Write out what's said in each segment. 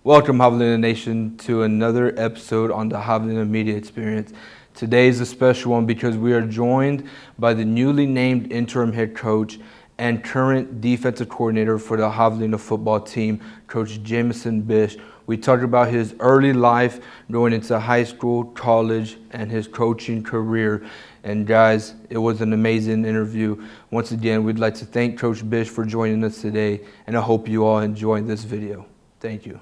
Welcome, Javelina Nation, to another episode on the Javelina Media Experience. Today is a special one because we are joined by the newly named interim head coach and current defensive coordinator for the Javelina football team, Coach Jamison Bisch. We talked about his early life going into high school, college, and his coaching career. And guys, it was an amazing interview. Once again, we'd like to thank Coach Bisch for joining us today, and I hope you all enjoyed this video. Thank you.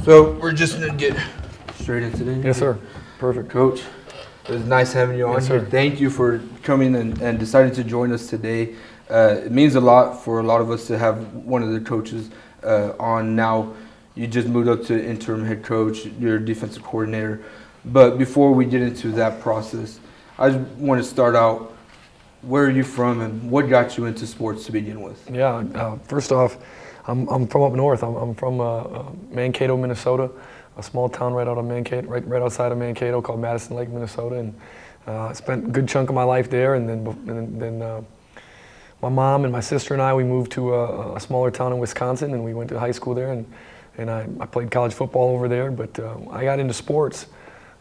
So we're just going to get straight into it. Yes, sir. Perfect. Coach, it was nice having you on here. Sir. Thank you for coming and deciding to join us today. It means a lot for a lot of us to have one of the coaches on now. You just moved up to interim head coach, you're defensive coordinator. But before we get into that process, I just want to start out, where are you from and what got you into sports to begin with? Yeah, first off, I'm from up north. I'm from Mankato, Minnesota, a small town right out of Mankato, right outside of Mankato called Madison Lake, Minnesota. And I spent a good chunk of my life there. And then my mom and my sister and I, we moved to a smaller town in Wisconsin, and we went to high school there. And I played college football over there, but I got into sports,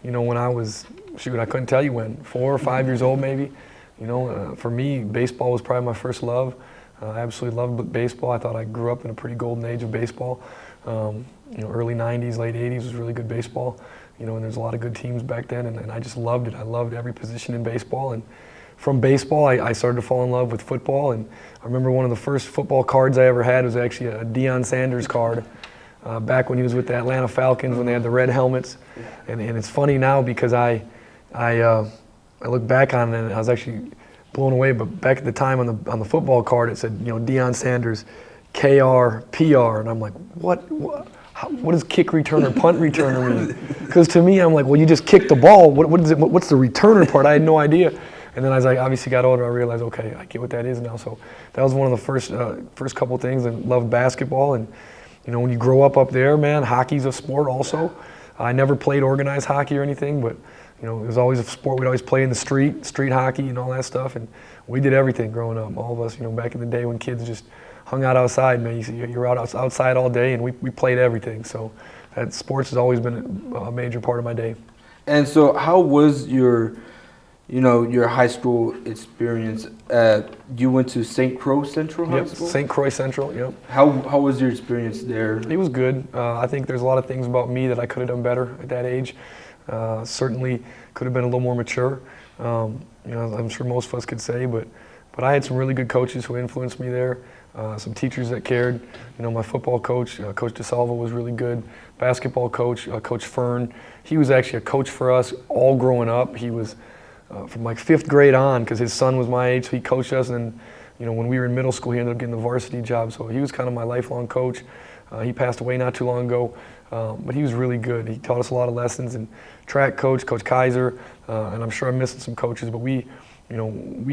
when I was, I couldn't tell you when, 4 or 5 years old maybe. For me, baseball was probably my first love. I absolutely loved baseball. I thought I grew up in a pretty golden age of baseball. Early 90s, late 80s was really good baseball. And there's a lot of good teams back then, and I just loved it. I loved every position in baseball. And from baseball, I started to fall in love with football. And I remember one of the first football cards I ever had was actually a Deion Sanders card. Back when he was with the Atlanta Falcons when they had the red helmets. And it's funny now because I look back on it and I was actually blown away, but back at the time on the football card it said, Deion Sanders, KR, PR, and I'm like, what does kick returner, punt returner mean? Because to me, I'm like, well, you just kick the ball. What is it? What's the returner part? I had no idea. And then as I obviously got older, I realized, okay, I get what that is now. So that was one of the first couple things. I loved basketball, and when you grow up there, man, hockey's a sport also. I never played organized hockey or anything, but it was always a sport. We'd always play in the street hockey and all that stuff, and we did everything growing up. All of us, back in the day when kids just hung out outside, man, you're outside all day, and we played everything. So that sports has always been a major part of my day. And so how was your high school experience? You went to St. Croix Central High School? St. Croix Central, yep. How was your experience there? It was good. I think there's a lot of things about me that I could have done better at that age. Certainly could have been a little more mature. I'm sure most of us could say, but I had some really good coaches who influenced me there. Some teachers that cared. My football coach, Coach DeSalvo, was really good. Basketball coach, Coach Fern. He was actually a coach for us all growing up. He was from like 5th grade on, because his son was my age, so he coached us. And when we were in middle school, he ended up getting the varsity job. So he was kind of my lifelong coach. He passed away not too long ago, but he was really good. He taught us a lot of lessons. And track coach, Coach Kaiser, and I'm sure I'm missing some coaches, but we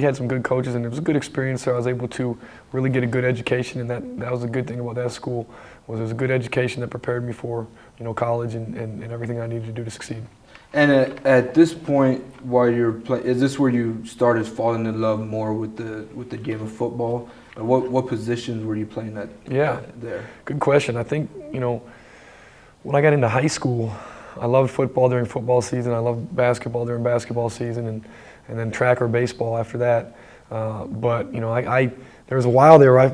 had some good coaches, and it was a good experience there. I was able to really get a good education, and that was a good thing about that school, was it was a good education that prepared me for college and everything I needed to do to succeed. And at this point, while you're playing, is this where you started falling in love more with the game of football? And what positions were you playing at? There? Good question. I think when I got into high school, I loved football during football season. I loved basketball during basketball season, and then track or baseball after that. But there was a while there where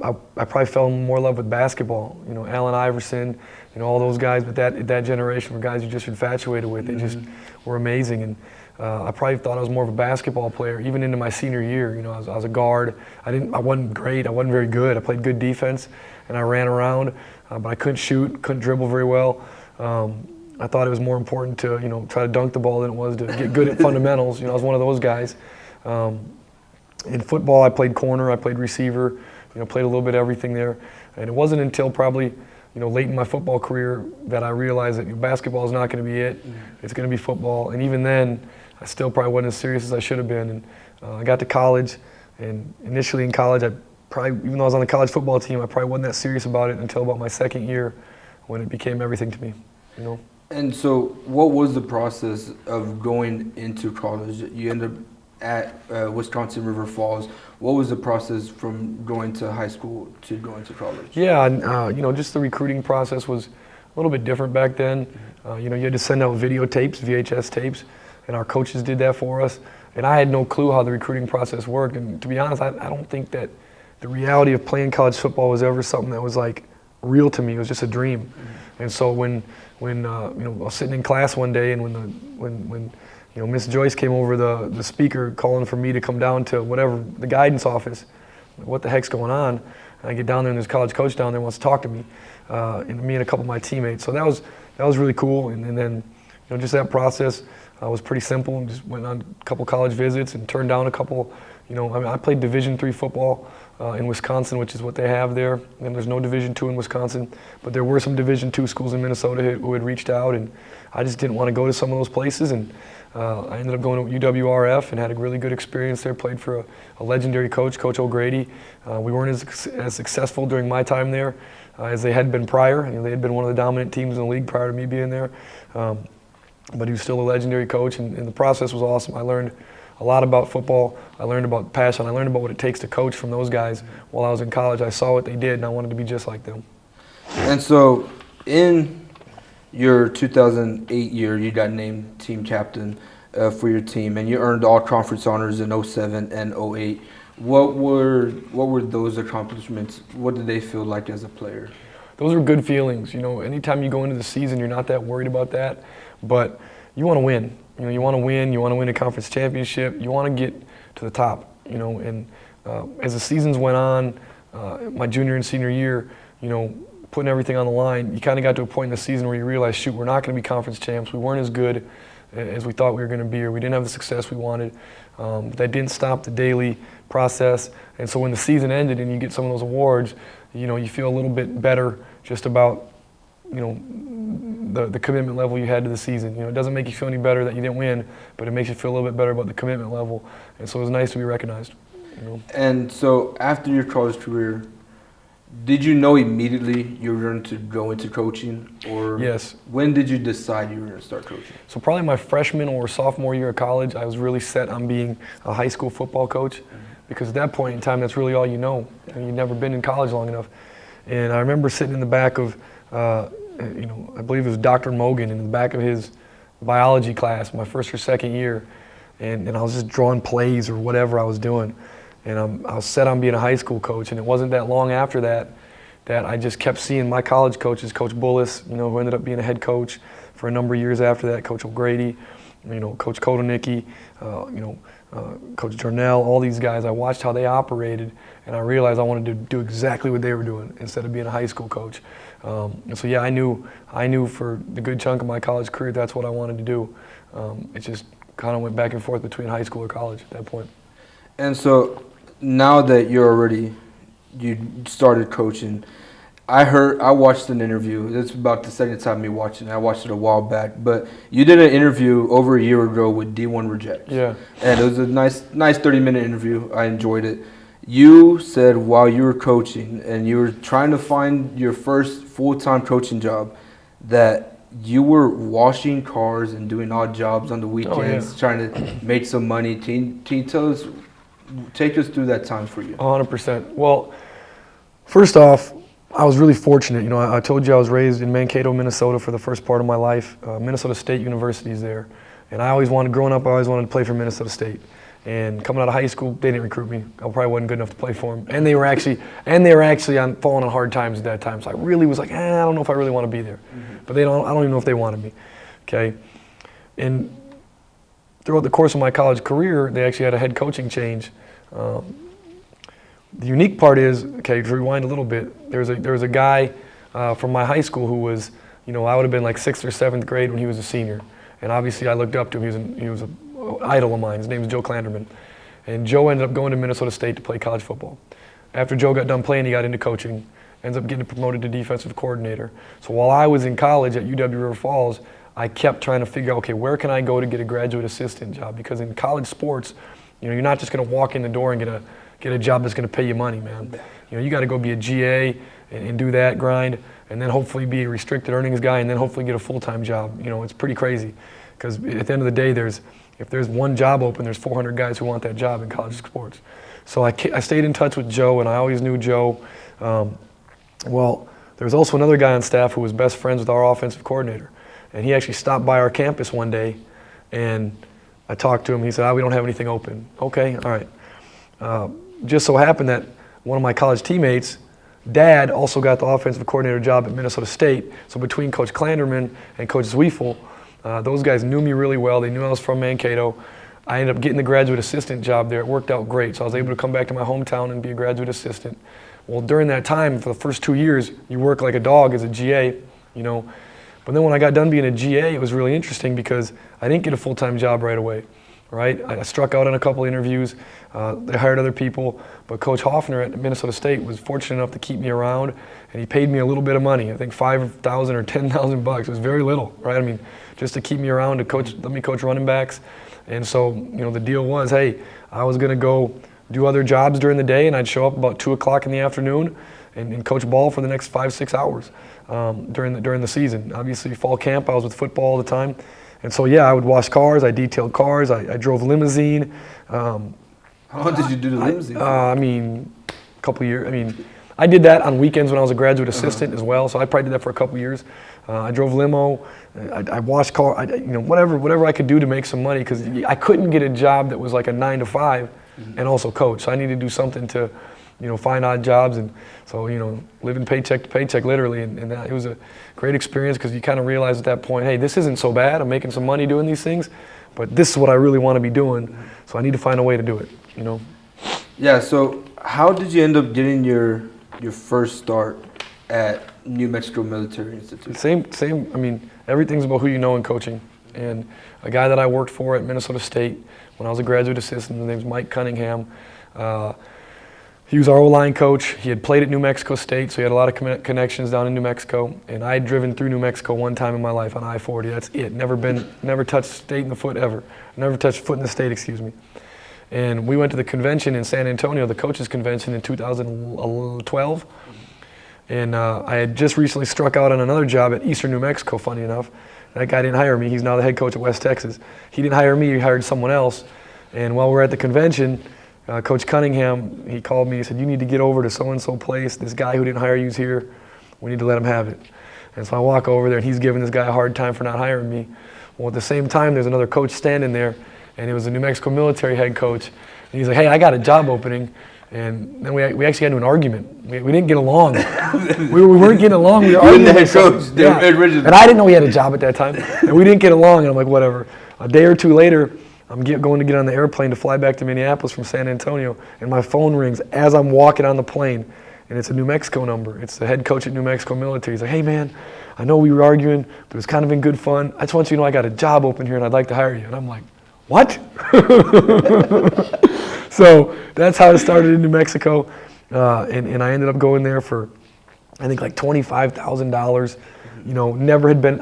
I probably fell in more love with basketball. Allen Iverson, all those guys, but that generation were guys you just infatuated with. They just were amazing, and I probably thought I was more of a basketball player even into my senior year. I was a guard. I wasn't great. I wasn't very good. I played good defense, and I ran around, but I couldn't shoot, couldn't dribble very well. I thought it was more important to try to dunk the ball than it was to get good at fundamentals. I was one of those guys. In football, I played corner, I played receiver, played a little bit of everything there. And it wasn't until probably late in my football career that I realized that basketball is not going to be it. It's going to be football. And even then, I still probably wasn't as serious as I should have been. And I got to college, and initially in college, even though I was on the college football team, I probably wasn't that serious about it until about my second year, when it became everything to me. you know. And so what was the process of going into college? You ended up at Wisconsin River Falls. What was the process from going to high school to going to college? Yeah, and, you know, just the recruiting process was a little bit different back then. You know, you had to send out videotapes, VHS tapes, and our coaches did that for us. And I had no clue how the recruiting process worked. And to be honest, I don't think that the reality of playing college football was ever something that was like real to me. It was just a dream. And so when you know, I was sitting in class one day, and when you know, Miss Joyce came over the speaker calling for me to come down to whatever, the guidance office, what the heck's going on? And I get down there, and there's a college coach down there wants to talk to me, and me and a couple of my teammates. So that was really cool. And then, you know, just that process was pretty simple. Just went on a couple college visits and turned down a couple. You know, I mean, I played Division III football in Wisconsin, which is what they have there. And there's no Division II in Wisconsin, but there were some Division II schools in Minnesota who had reached out, and I just didn't want to go to some of those places. And I ended up going to UWRF and had a really good experience there. Played for a legendary coach, Coach O'Grady. We weren't as successful during my time there as they had been prior. You know, they had been one of the dominant teams in the league prior to me being there. But he was still a legendary coach, and the process was awesome. I learned a lot about football. I learned about passion. I learned about what it takes to coach from those guys. While I was in college, I saw what they did, and I wanted to be just like them. And so in your 2008 year, you got named team captain for your team, and you earned all conference honors in 07 and 08. What were those accomplishments? What did they feel like as a player? Those are good feelings. You know, anytime you go into the season, you're not that worried about that, but you want to win. You know, you want to win. You want to win a conference championship. You want to get to the top. You know, and as the seasons went on, my junior and senior year, you know, putting everything on the line, you kind of got to a point in the season where you realize, shoot, we're not going to be conference champs. We weren't as good as we thought we were going to be, or we didn't have the success we wanted. That didn't stop the daily process. And so when the season ended and you get some of those awards, you know, you feel a little bit better just about, you know, the commitment level you had to the season. You know, it doesn't make you feel any better that you didn't win, but it makes you feel a little bit better about the commitment level. And so it was nice to be recognized. You know? And so after your college career, did you know immediately you were going to go into coaching? Or yes. When did you decide you were going to start coaching? So probably my freshman or sophomore year of college, I was really set on being a high school football coach, because at that point in time, that's really all you know. I mean, you've never been in college long enough. And I remember sitting in the back of, you know, I believe it was Dr. Mogan in the back of his biology class, my first or second year, and I was just drawing plays or whatever I was doing. And I was set on being a high school coach, and it wasn't that long after that I just kept seeing my college coaches, Coach Bullis, you know, who ended up being a head coach for a number of years after that, Coach O'Grady, you know, Coach Kotonicki, you know, Coach Jornell, all these guys. I watched how they operated, and I realized I wanted to do exactly what they were doing instead of being a high school coach. And so, yeah, I knew for the good chunk of my college career that's what I wanted to do. It just kind of went back and forth between high school or college at that point. And so now that you started coaching, I watched an interview. That's about the second time me watching it. I watched it a while back, but you did an interview over a year ago with D1 Rejects. Yeah. And it was a nice 30-minute interview. I enjoyed it. You said while you were coaching and you were trying to find your first full-time coaching job that you were washing cars and doing odd jobs on the weekends, trying to make some money. Can you take us through that time for you? 100%. Well, first off, I was really fortunate. You know, I told you I was raised in Mankato, Minnesota for the first part of my life. Minnesota State University is there. And growing up, I always wanted to play for Minnesota State. And coming out of high school, they didn't recruit me. I probably wasn't good enough to play for them. And they were actually falling on hard times at that time. So I really was like, I don't know if I really want to be there. Mm-hmm. But I don't even know if they wanted me. Okay. And throughout the course of my college career, they actually had a head coaching change. The unique part is, okay, to rewind a little bit, there was a guy from my high school who was, you know, I would have been like 6th or 7th grade when he was a senior. And obviously I looked up to him. He was an idol of mine. His name is Joe Clanderman. And Joe ended up going to Minnesota State to play college football. After Joe got done playing, he got into coaching, ends up getting promoted to defensive coordinator. So while I was in college at UW River Falls, I kept trying to figure out, okay, where can I go to get a graduate assistant job? Because in college sports, you know, you're not just going to walk in the door and get a job that's going to pay you money, man. You know, you got to go be a GA and do that grind. and then hopefully be a restricted earnings guy, and then hopefully get a full-time job. You know, it's pretty crazy, because at the end of the day, if there's one job open, there's 400 guys who want that job in college sports. So I stayed in touch with Joe, and I always knew Joe. Well, there was also another guy on staff who was best friends with our offensive coordinator, and he actually stopped by our campus one day, and I talked to him. He said, we don't have anything open. Okay, all right. Just so happened that one of my college teammates, Dad, also got the offensive coordinator job at Minnesota State. So between Coach Klanderman and Coach Zwiefel, those guys knew me really well. They knew I was from Mankato. I ended up getting the graduate assistant job there. It worked out great. So I was able to come back to my hometown and be a graduate assistant. Well, during that time, for the first 2 years, you work like a dog as a GA, you know. But then when I got done being a GA, it was really interesting because I didn't get a full-time job right away, right? I struck out on a couple interviews. They hired other people. But Coach Hoffner at Minnesota State was fortunate enough to keep me around, and he paid me a little bit of money. I think $5,000 or $10,000. It was very little, right? I mean, just to keep me around to let me coach running backs. And so, you know, the deal was, hey, I was going to go do other jobs during the day, and I'd show up about 2 o'clock in the afternoon and coach ball for the next 5-6 hours during the season. Obviously, fall camp, I was with football all the time. And so, yeah, I would wash cars, I detailed cars, I drove limousine. How long did you do the limousine? I mean, a couple of years. I mean, I did that on weekends when I was a graduate assistant as well, so I probably did that for a couple of years. I drove limo, I washed car, you know, whatever I could do to make some money, because I couldn't get a job that was like a 9 to 5 and also coach. So I needed to do something to, you know, find odd jobs, and so, you know, living paycheck to paycheck literally, and that, it was a great experience, because you kind of realize at that point, hey, this isn't so bad. I'm making some money doing these things, but this is what I really want to be doing, so I need to find a way to do it, you know. Yeah, so how did you end up getting your first start at New Mexico Military Institute? Same. I mean, everything's about who you know in coaching. And a guy that I worked for at Minnesota State when I was a graduate assistant, his name's Mike Cunningham. He was our O-line coach. He had played at New Mexico State, so he had a lot of connections down in New Mexico. And I had driven through New Mexico one time in my life on I-40. That's it. Never touched state in the foot ever. Never touched foot in the state, excuse me. And we went to the convention in San Antonio, the coaches convention in 2012. And I had just recently struck out on another job at Eastern New Mexico, funny enough. That guy didn't hire me. He's now the head coach at West Texas. He didn't hire me, he hired someone else. And while we were at the convention, Coach Cunningham, he called me, he said, you need to get over to so-and-so place. This guy who didn't hire you is here. We need to let him have it. And so I walk over there, and he's giving this guy a hard time for not hiring me. Well, at the same time, there's another coach standing there, and it was a New Mexico military head coach. And he's like, hey, I got a job opening. And then we actually got into an argument. We didn't get along. we weren't getting along. We were arguing. The head coach, originally. And I didn't know he had a job at that time. And we didn't get along. And I'm like, whatever. A day or two later, I'm going to get on the airplane to fly back to Minneapolis from San Antonio. And my phone rings as I'm walking on the plane. And it's a New Mexico number. It's the head coach at New Mexico Military. He's like, hey, man, I know we were arguing, but it was kind of in good fun. I just want you to know I got a job open here, and I'd like to hire you. And I'm like, what? So that's how it started in New Mexico, and I ended up going there for, I think, like $25,000. You know,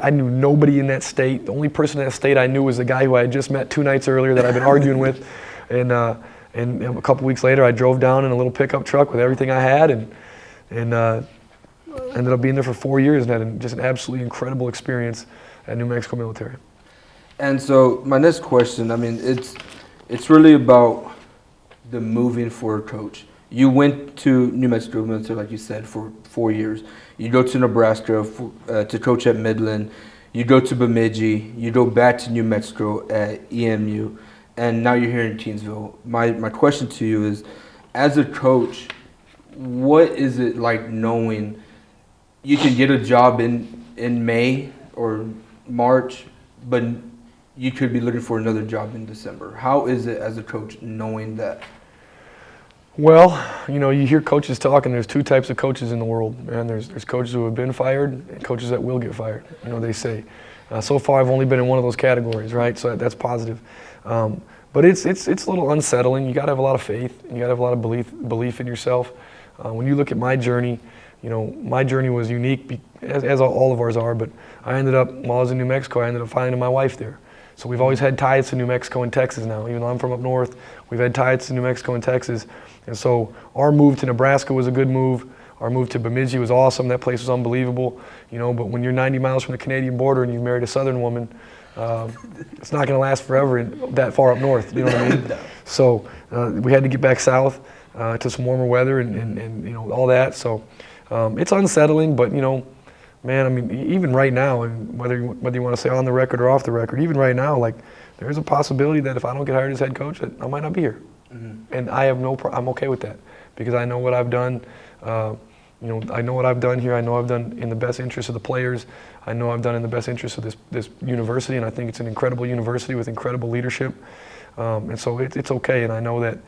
I knew nobody in that state. The only person in that state I knew was the guy who I had just met 2 nights earlier that I've been arguing with. And a couple weeks later, I drove down in a little pickup truck with everything I had, and ended up being there for 4 years and had just an absolutely incredible experience at New Mexico Military. And so my next question, I mean, it's really about the moving forward coach. You went to New Mexico Military, like you said, for 4 years. You go to Nebraska to coach at Midland. You go to Bemidji. You go back to New Mexico at EMU. And now you're here in Keensville. My question to you is, as a coach, what is it like knowing you can get a job in May or March, but you could be looking for another job in December? How is it as a coach knowing that? Well, you know, you hear coaches talking. There's 2 types of coaches in the world, man. There's coaches who have been fired and coaches that will get fired, you know, they say. So far, I've only been in one of those categories, right? So that's positive. But it's a little unsettling. You got to have a lot of faith. You got to have a lot of belief in yourself. When you look at my journey, you know, my journey was unique, as all of ours are, but I ended up, while I was in New Mexico, I ended up finding my wife there. So we've always had ties to New Mexico and Texas now. Even though I'm from up north, we've had ties to New Mexico and Texas. And so our move to Nebraska was a good move. Our move to Bemidji was awesome. That place was unbelievable. But when you're 90 miles from the Canadian border and you married a Southern woman, it's not going to last forever that far up north. You know what I mean? So we had to get back south to some warmer weather and all that. So it's unsettling, but man, I mean, even right now, and whether you want to say on the record or off the record, even right now, like there's a possibility that if I don't get hired as head coach, that I might not be here. And I have I'm okay with that because I know what I've done. I know what I've done here. I know I've done in the best interest of the players. I know I've done in the best interest of this university, and I think it's an incredible university with incredible leadership. And so it's okay. And I know that,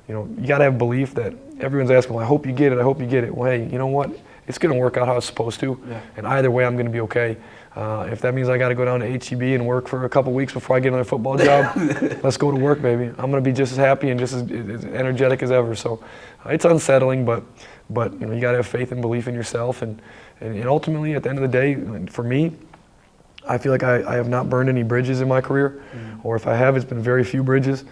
you got to have belief that everyone's asking, well, I hope you get it. I hope you get it. Well, hey, you know what? It's going to work out how it's supposed to. Yeah. And either way, I'm going to be okay. If that means I got to go down to HEB and work for a couple weeks before I get another football job, let's go to work, baby. I'm going to be just as happy and just as energetic as ever. So it's unsettling, but you got to have faith and belief in yourself. And ultimately, at the end of the day, for me, I feel like I have not burned any bridges in my career, or if I have, it's been very few bridges.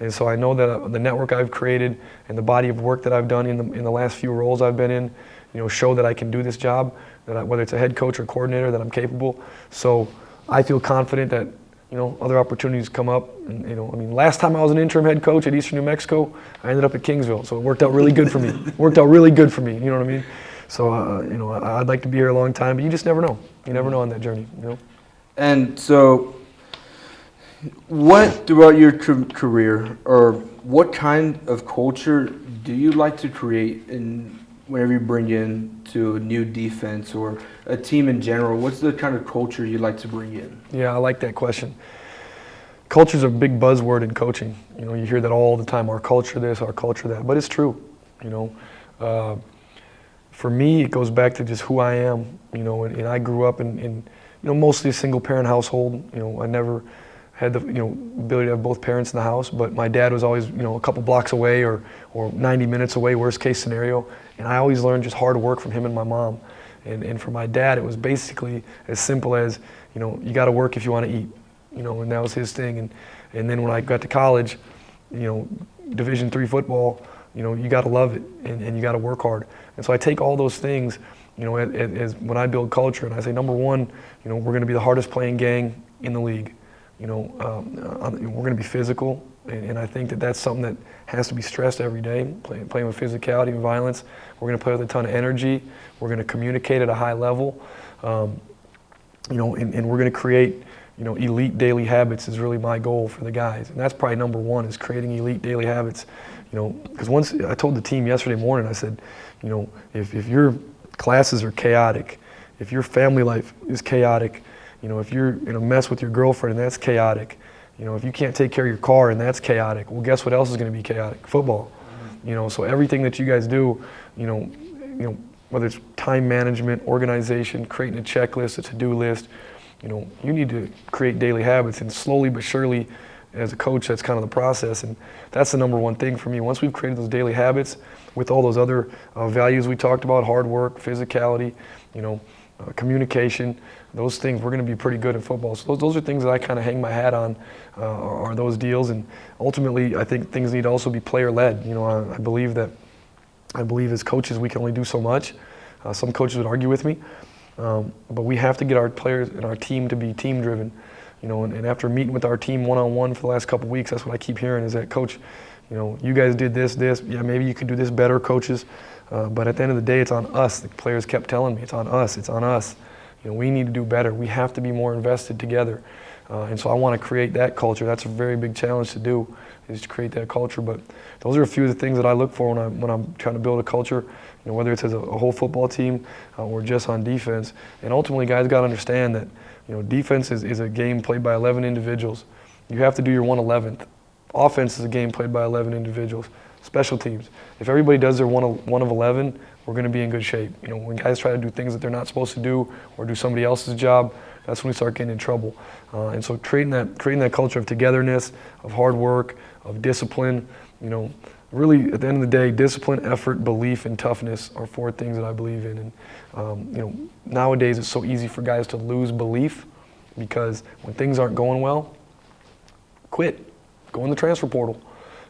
And so I know that the network I've created and the body of work that I've done in the last few roles I've been in, show that I can do this job, that whether it's a head coach or coordinator, that I'm capable. So I feel confident that, other opportunities come up. And, last time I was an interim head coach at Eastern New Mexico, I ended up at Kingsville. So it worked out really good for me. You know what I mean? So, I'd like to be here a long time, but you just never know. You never know on that journey, And so what throughout your career, or what kind of culture do you like to create whenever you bring in to a new defense or a team in general? What's the kind of culture you like to bring in? Yeah, I like that question. Culture's a big buzzword in coaching. You hear that all the time, our culture this, our culture that, but it's true. For me, it goes back to just who I am, and I grew up in mostly a single parent household. I never had the ability to have both parents in the house, but my dad was always a couple blocks away or 90 minutes away, worst case scenario, and I always learned just hard work from him and my mom. And for my dad, it was basically as simple as you got to work if you want to eat, and that was his thing. And then when I got to college, Division III football, you got to love it and you got to work hard. And so I take all those things, as when I build culture, and I say, number one, we're going to be the hardest playing gang in the league. We're going to be physical, and I think that that's something that has to be stressed every day, playing with physicality and violence. We're going to play with a ton of energy. We're going to communicate at a high level, and we're going to create, elite daily habits is really my goal for the guys. And that's probably number one, is creating elite daily habits. Because once I told the team yesterday morning, I said, if your classes are chaotic, if your family life is chaotic, if you're in a mess with your girlfriend and that's chaotic, if you can't take care of your car and that's chaotic, well, guess what else is going to be chaotic? Football. So everything that you guys do, whether it's time management, organization, creating a checklist, a to-do list, you need to create daily habits, and slowly but surely, as a coach, that's kind of the process, and that's the number one thing for me. Once we've created those daily habits with all those other values we talked about, hard work, physicality, communication, those things, we're going to be pretty good in football. So those are things that I kind of hang my hat on, are those deals. And ultimately, I think things need to also be player-led. I believe as coaches we can only do so much. Some coaches would argue with me, but we have to get our players and our team to be team-driven. And after meeting with our team one-on-one for the last couple of weeks, that's what I keep hearing is that, Coach, you guys did this, yeah, maybe you could do this better, coaches. But at the end of the day, it's on us. The players kept telling me, it's on us. We need to do better. We have to be more invested together. And so I want to create that culture. That's a very big challenge to do, is to create that culture. But those are a few of the things that I look for when I'm trying to build a culture, whether it's as a whole football team or just on defense. And ultimately, guys got to understand that defense is a game played by 11 individuals. You have to do your 1/11th. Offense is a game played by 11 individuals. Special teams. If everybody does their one of 11, we're going to be in good shape. When guys try to do things that they're not supposed to do or do somebody else's job, that's when we start getting in trouble. And so creating that culture of togetherness, of hard work, of discipline, really at the end of the day, discipline, effort, belief, and toughness are four things that I believe in. And nowadays it's so easy for guys to lose belief because when things aren't going well, quit, go in the transfer portal.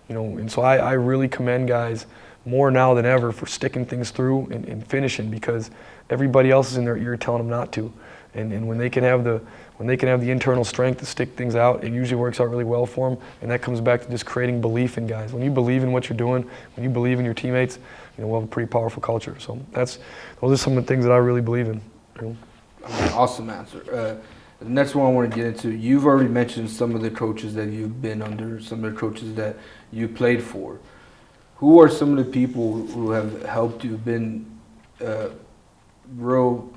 And so I really commend guys more now than ever for sticking things through and finishing, because everybody else is in their ear telling them not to. And when they can have the internal strength to stick things out, it usually works out really well for them. And that comes back to just creating belief in guys. When you believe in what you're doing, when you believe in your teammates, we'll have a pretty powerful culture. So those are some of the things that I really believe in. Awesome answer. The next one I want to get into, you've already mentioned some of the coaches that you've been under, some of the coaches that you played for. Who are some of the people who have helped you, been real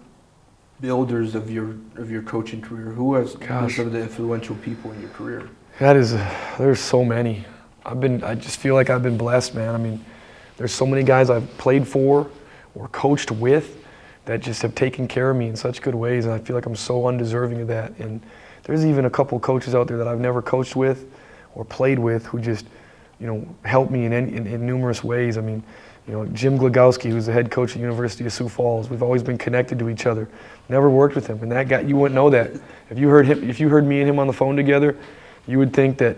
builders of your coaching career? Who has been some of the influential people in your career? There's so many. I just feel like I've been blessed, man. I mean, there's so many guys I've played for or coached with that just have taken care of me in such good ways, and I feel like I'm so undeserving of that. And there's even a couple coaches out there that I've never coached with or played with who just, helped me in numerous ways. I mean, Jim Glagowski, who's the head coach at the University of Sioux Falls, we've always been connected to each other. Never worked with him, and that guy, you wouldn't know that. If you heard me and him on the phone together, you would think that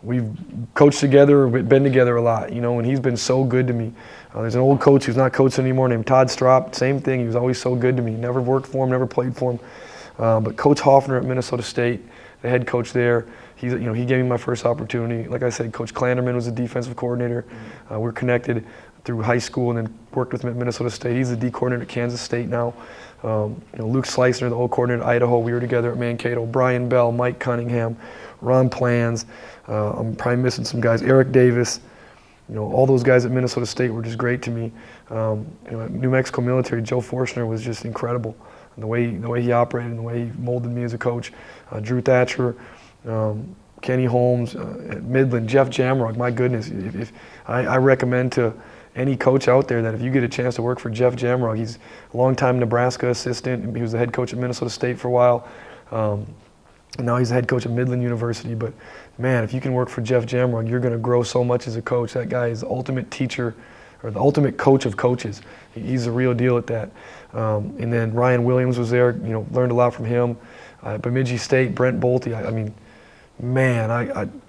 we've coached together or been together a lot, and he's been so good to me. There's an old coach who's not coaching anymore named Todd Strop. Same thing. He was always so good to me. Never worked for him, never played for him. But Coach Hoffner at Minnesota State, the head coach there, he gave me my first opportunity. Like I said, Coach Klanderman was the defensive coordinator. We're connected through high school and then worked with him at Minnesota State. He's the D coordinator at Kansas State now. Luke Slicer, the old coordinator at Idaho. We were together at Mankato. Brian Bell, Mike Cunningham, Ron Plans. I'm probably missing some guys. Eric Davis. All those guys at Minnesota State were just great to me. At New Mexico Military, Joe Forstner was just incredible. And the way he operated and the way he molded me as a coach. Drew Thatcher, Kenny Holmes, at Midland, Jeff Jamrock. My goodness, if I recommend to any coach out there that if you get a chance to work for Jeff Jamrock, he's a longtime Nebraska assistant. He was the head coach at Minnesota State for a while. And now he's the head coach at Midland University. But man, if you can work for Jeff Jamrock, you're going to grow so much as a coach. That guy is the ultimate teacher, or the ultimate coach of coaches. He's the real deal at that. And then Ryan Williams was there. Learned a lot from him. Bemidji State, Brent Bolte.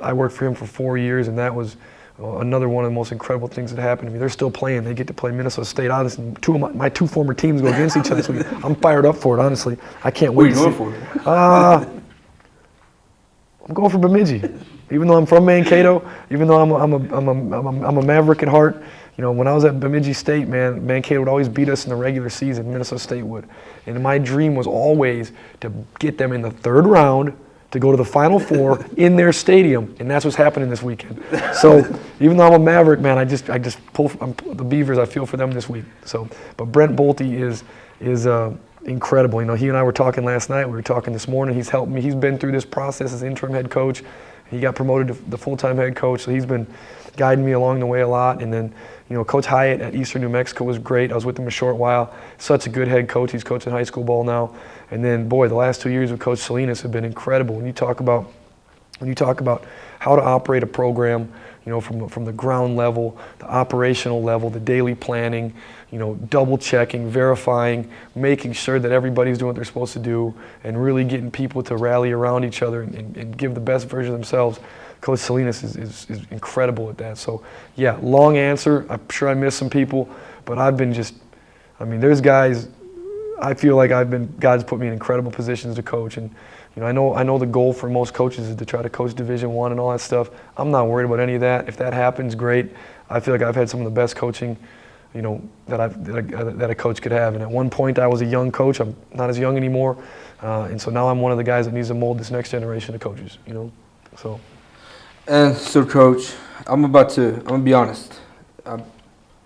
I worked for him for 4 years, and that was another one of the most incredible things that happened to me. They're still playing. They get to play Minnesota State. Honestly, my two former teams go against each other this week. I'm fired up for it, honestly. I can't wait. What are you going for? I'm going for Bemidji. Even though I'm from Mankato, even though I'm a Maverick at heart, when I was at Bemidji State, man, Mankato would always beat us in the regular season. Minnesota State would. And my dream was always to get them in the third round to go to the Final Four in their stadium, and that's what's happening this weekend. So even though I'm a Maverick, man, I just pull the Beavers. I feel for them this week. So, but Brent Bolte is incredible. He and I were talking last night. We were talking this morning. He's helped me. He's been through this process as interim head coach. He got promoted to the full-time head coach, so he's been guiding me along the way a lot. And then, Coach Hyatt at Eastern New Mexico was great. I was with him a short while. Such a good head coach. He's coaching high school ball now. And then, boy, the last 2 years with Coach Salinas have been incredible. When you talk about how to operate a program, from the ground level, the operational level, the daily planning, double checking, verifying, making sure that everybody's doing what they're supposed to do, and really getting people to rally around each other and give the best version of themselves. Coach Salinas is incredible at that. So, yeah, long answer. I'm sure I missed some people, but there's guys, I feel like God's put me in incredible positions to coach. And I know the goal for most coaches is to try to coach Division I and all that stuff. I'm not worried about any of that. If that happens, great. I feel like I've had some of the best coaching, that a coach could have. And at one point, I was a young coach. I'm not as young anymore, and so now I'm one of the guys that needs to mold this next generation of coaches. So. And so, Coach, I'm gonna be honest. I'm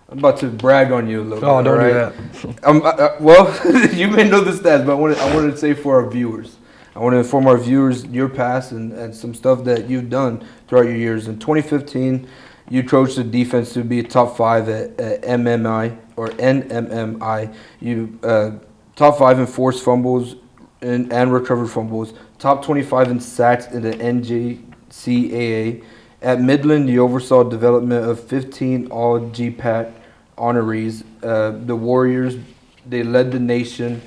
about to brag on you a little bit. Oh, don't right? do that. Well, you may know the stats, but I wanted to say for our viewers. I want to inform our viewers your past and some stuff that you've done throughout your years. In 2015, you coached the defense to be a top 5 at MMI or NMMI. You top 5 in forced fumbles and recovered fumbles. Top 25 in sacks in the NJCAA. At Midland, you oversaw development of 15 All-GPAT honorees. The Warriors, they led the nation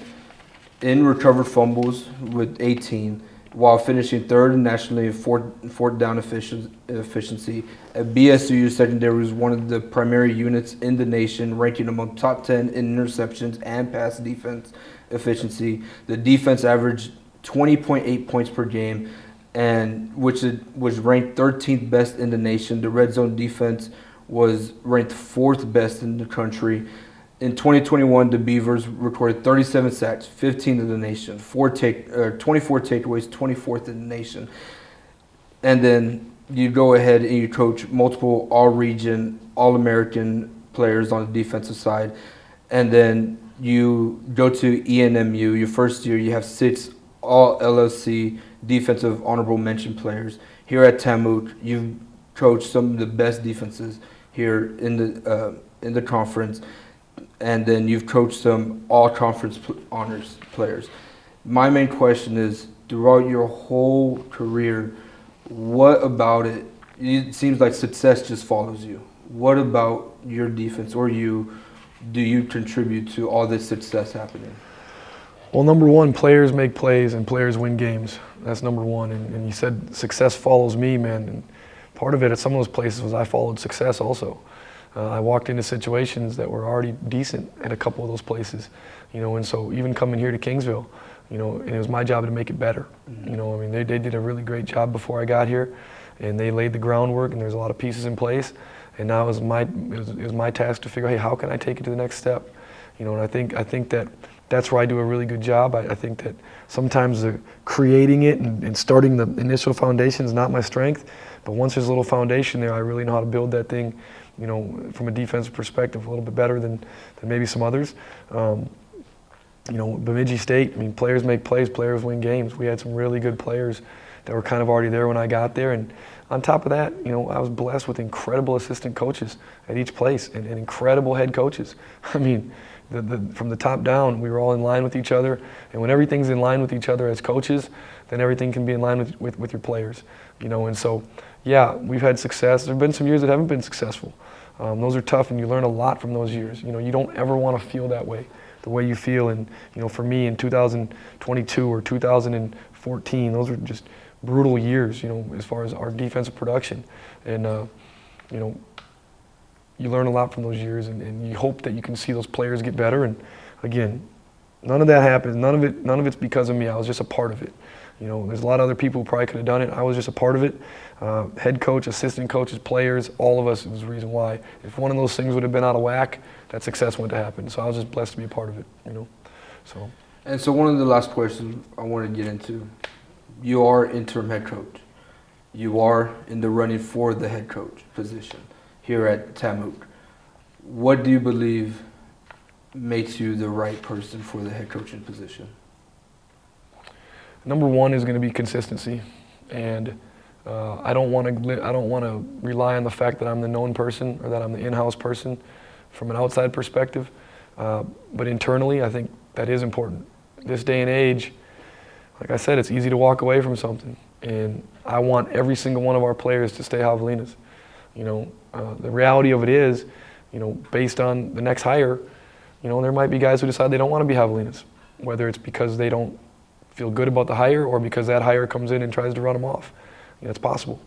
in recovered fumbles with 18. while finishing third nationally in fourth down efficiency. At BSU, secondary was one of the primary units in the nation, ranking among top 10 in interceptions and pass defense efficiency. The defense averaged 20.8 points per game, and which was ranked 13th best in the nation. The red zone defense was ranked 4th best in the country. In 2021, the Beavers recorded 37 sacks, 15th in the nation, 24 takeaways, 24th in the nation. And then you go ahead and you coach multiple all-region, all-American players on the defensive side. And then you go to ENMU. Your first year, you have 6 all-LLC defensive honorable mention players. Here at TAMUK, you've coached some of the best defenses here in the conference. And then you've coached some all-conference honors players. My main question is, throughout your whole career, what about it? It seems like success just follows you. What about your defense or do you contribute to all this success happening? Well, number one, players make plays and players win games. That's number one. And you said success follows me, man. And part of it at some of those places was I followed success also. I walked into situations that were already decent at a couple of those places, and so even coming here to Kingsville, and it was my job to make it better. They did a really great job before I got here, and they laid the groundwork, and there's a lot of pieces in place, and now it was my task to figure out, hey, how can I take it to the next step? And I think that that's where I do a really good job. I think that sometimes the creating it and starting the initial foundation is not my strength, but once there's a little foundation there, I really know how to build that thing, from a defensive perspective, a little bit better than maybe some others. Bemidji State, players make plays, players win games. We had some really good players that were kind of already there when I got there. And on top of that, I was blessed with incredible assistant coaches at each place and incredible head coaches. From the top down, we were all in line with each other. And when everything's in line with each other as coaches, then everything can be in line with your players. And so, yeah, we've had success. There have been some years that haven't been successful. Those are tough, and you learn a lot from those years. You don't ever want to feel that way, the way you feel. And, for me in 2022 or 2014, those are just brutal years, as far as our defensive production. And, you learn a lot from those years, and you hope that you can see those players get better. And, again, none of that happens. None of it's because of me. I was just a part of it. There's a lot of other people who probably could have done it. I was just a part of it. Head coach, assistant coaches, players, all of us was the reason why. If one of those things would have been out of whack, that success wouldn't have happened. So I was just blessed to be a part of it, So. And so one of the last questions I want to get into, you are interim head coach. You are in the running for the head coach position here at TAMUK. What do you believe makes you the right person for the head coaching position? Number one is going to be consistency, and I don't want to rely on the fact that I'm the known person or that I'm the in-house person from an outside perspective. But internally, I think that is important. This day and age, like I said, it's easy to walk away from something, and I want every single one of our players to stay Javelinas. The reality of it is, based on the next hire, there might be guys who decide they don't want to be Javelinas, whether it's because they don't feel good about the hire or because that hire comes in and tries to run them off. It's possible.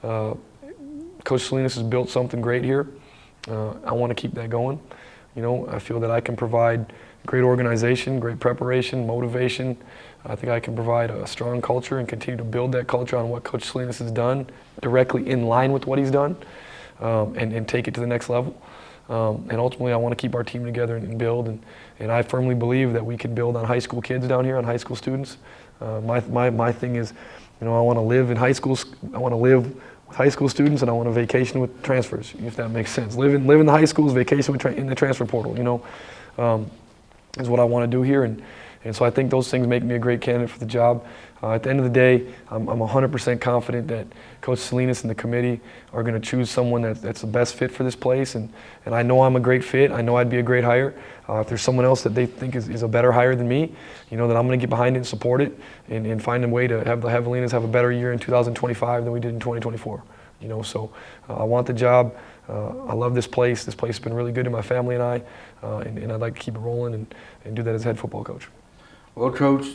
Coach Salinas has built something great here. I want to keep that going. I feel that I can provide great organization, great preparation, motivation. I think I can provide a strong culture and continue to build that culture on what Coach Salinas has done, directly in line with what he's done, and take it to the next level. And ultimately, I want to keep our team together and build. And I firmly believe that we can build on high school kids down here, on high school students. My thing is, I want to live in high school. I want to live with high school students, and I want to vacation with transfers, if that makes sense. Live in the high schools, vacation in the transfer portal. Is what I want to do here. And so I think those things make me a great candidate for the job. At the end of the day, I'm 100% confident that Coach Salinas and the committee are going to choose someone that's the best fit for this place. And I know I'm a great fit. I know I'd be a great hire. If there's someone else that they think is a better hire than me, then I'm going to get behind it and support it and find a way to have the Javelinas have a better year in 2025 than we did in 2024. So I want the job. I love this place. This place has been really good to my family and I, and I'd like to keep it rolling and do that as head football coach. Well, Coach,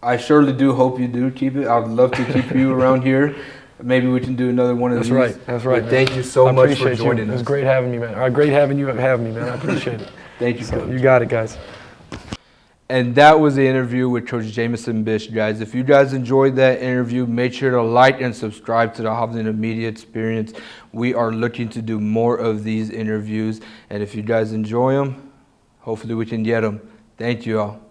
I surely do hope you do keep it. I'd love to keep you around here. Maybe we can do another one of these. That's right. But thank you so much for joining us. It was great having me, man. Great having you, man. I appreciate it. Thank you, Coach. You got it, guys. And that was the interview with Coach Jamison Bisch, guys. If you guys enjoyed that interview, make sure to like and subscribe to the Javelina Media Experience. We are looking to do more of these interviews. And if you guys enjoy them, hopefully we can get them. Thank you all.